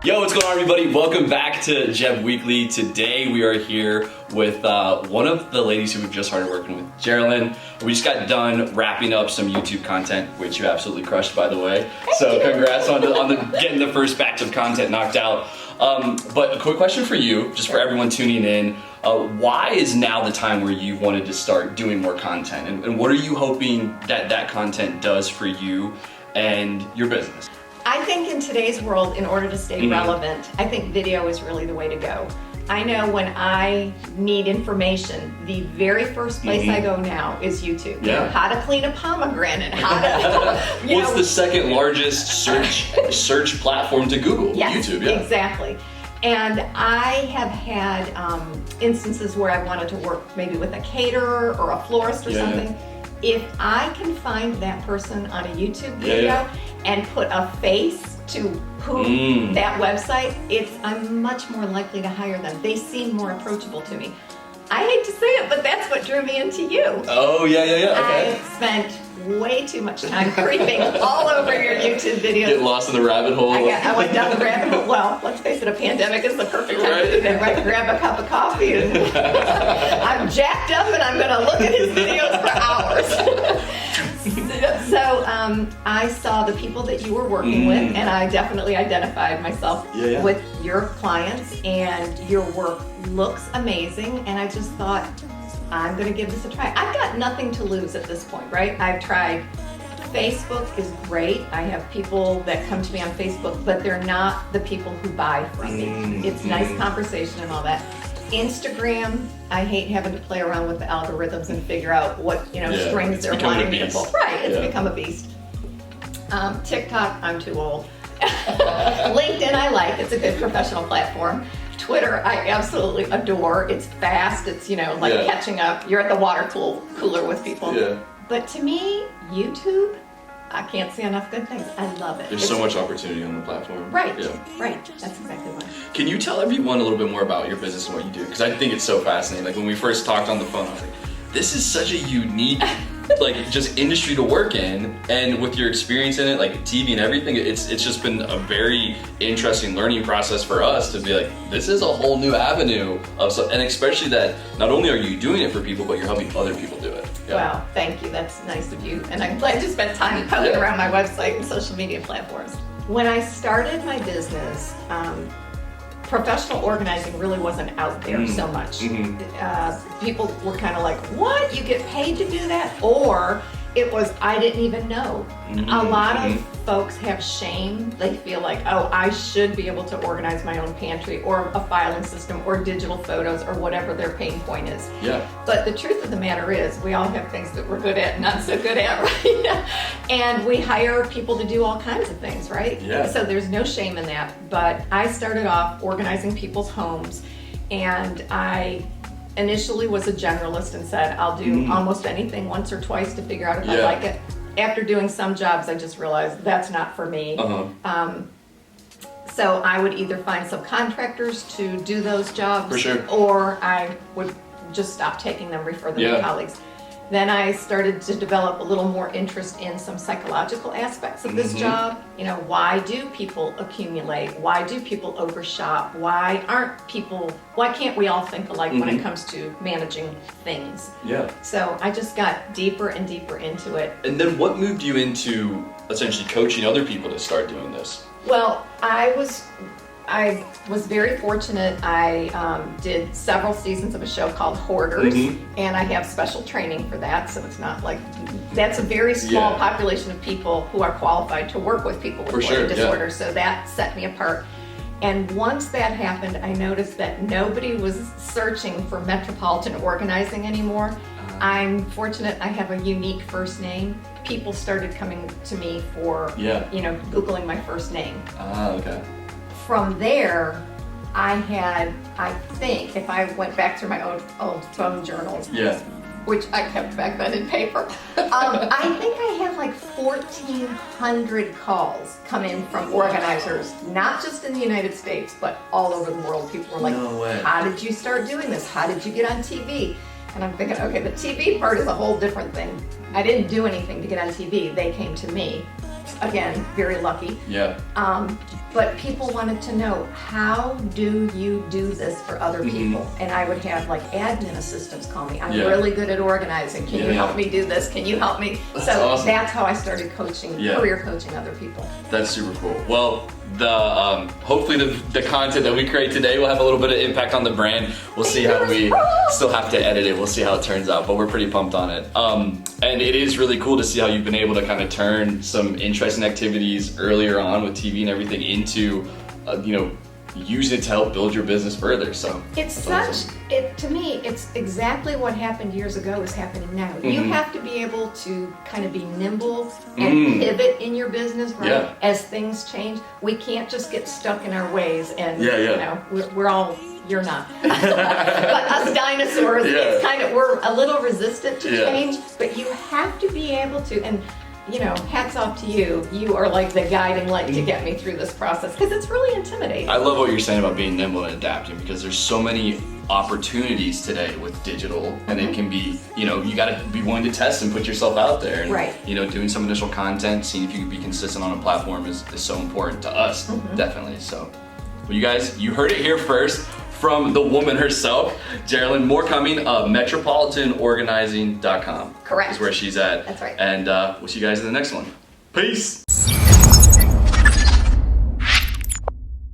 Yo, what's going on, everybody? Welcome back to Jeb Weekly. Today we are here with one of the ladies who we've just started working with, Geralin. We just got done wrapping up some YouTube content, which you absolutely crushed, by the way. So congrats on getting the first batch of content knocked out. But a quick question for you, just for everyone tuning in. Why is now the time where you wanted to start doing more content? And what are you hoping that content does for you and your business? I think in today's world, in order to stay relevant, I think video is really the way to go. I know when I need information, the very first place I go now is YouTube. Yeah. How to clean a pomegranate, how to, What's the second largest search platform to Google? Yes, YouTube, yeah. Exactly. And I have had instances where I wanted to work maybe with a caterer or a florist or something. Yeah. If I can find that person on a YouTube video and put a face to who that website, I'm much more likely to hire them. They seem more approachable to me. I hate to say it, but that's what drew me into you. Oh, yeah, okay. I spent way too much time creeping all over your YouTube videos. Get lost in the rabbit hole. I went down the rabbit hole. Well, let's face it, a pandemic is the perfect time to do that, right? Grab a cup of coffee and I'm jacked up and I'm gonna look at his videos for hours. So I saw the people that you were working with, and I definitely identified myself with your clients, and your work looks amazing, and I just thought, I'm gonna give this a try. I've got nothing to lose at this point, right? I've tried. Facebook is great. I have people that come to me on Facebook, but they're not the people who buy from me. It's nice conversation and all that. Instagram, I hate having to play around with the algorithms and figure out what strings they're wanting me to pull. Right, it's become a beast. TikTok, I'm too old. LinkedIn, I like. It's a good professional platform. Twitter, I absolutely adore. It's fast. It's catching up. You're at the water cooler with people. Yeah. But to me, YouTube, I can't say enough good things. I love it. There's so much opportunity on the platform. Right, right. That's exactly right. Can you tell everyone a little bit more about your business and what you do? Because I think it's so fascinating. Like when we first talked on the phone, I was like, this is such a unique just industry to work in, and with your experience in it, like TV and everything, it's just been a very interesting learning process for us to be like, this is a whole new avenue of and especially that not only are you doing it for people, but you're helping other people do it. Yeah. Wow, thank you. That's nice of you. And I'm glad you spent time poking around my website and social media platforms. When I started my business, professional organizing really wasn't out there so much. People were kind of like, what? You get paid to do that? Or it was, I didn't even know. A lot of folks have shame. They feel like, oh, I should be able to organize my own pantry or a filing system or digital photos or whatever their pain point is. Yeah. But the truth of the matter is, we all have things that we're good at and not so good at, right? And we hire people to do all kinds of things, right? Yeah. So there's no shame in that. But I started off organizing people's homes, and I initially was a generalist and said, I'll do almost anything once or twice to figure out if I like it. After doing some jobs, I just realized that's not for me. So I would either find subcontractors to do those jobs, or I would just stop taking them, refer them to colleagues. Then I started to develop a little more interest in some psychological aspects of this job. Why do people accumulate? Why do people overshop? Why can't we all think alike when it comes to managing things? Yeah. So I just got deeper and deeper into it. And then what moved you into essentially coaching other people to start doing this? Well, I was very fortunate. I did several seasons of a show called Hoarders, and I have special training for that, so it's not like, that's a very small population of people who are qualified to work with people with hoarding disorders, so that set me apart. And once that happened, I noticed that nobody was searching for Metropolitan Organizing anymore. I'm fortunate I have a unique first name. People started coming to me for, Googling my first name. Okay. From there, I think, if I went back through my old phone journals, which I kept back then in paper, I think I had like 1,400 calls come in from organizers, not just in the United States, but all over the world. People were like, no way. How did you start doing this? How did you get on TV? And I'm thinking, okay, the TV part is a whole different thing. I didn't do anything to get on TV. They came to me. Again, very lucky. Yeah. but people wanted to know, how do you do this for other people? And I would have like admin assistants call me. I'm really good at organizing. Can you help me do this? Can you help me? That's so awesome. that's how I started coaching, career coaching other people. That's super cool. Well, hopefully the content that we create today will have a little bit of impact on the brand. We'll see how we still have to edit it. We'll see how it turns out, but we're pretty pumped on it. And it is really cool to see how you've been able to kind of turn some interesting activities earlier on with TV and everything into, use it to help build your business further. So it's to me, it's exactly what happened years ago is happening now. You have to be able to kind of be nimble and pivot in your business, right? As things change, we can't just get stuck in our ways and we're all, you're not, but us dinosaurs, it's kind of, we're a little resistant to change, but you have to be able to, and hats off to you. You are like the guiding light to get me through this process because it's really intimidating. I love what you're saying about being nimble and adapting because there's so many opportunities today with digital and it can be, you got to be willing to test and put yourself out there. And, doing some initial content, seeing if you can be consistent on a platform is so important to us, definitely. So, well, you guys, you heard it here first from the woman herself, Geralin. More coming. MetropolitanOrganizing.com. Correct. Is where she's at. That's right. And we'll see you guys in the next one. Peace.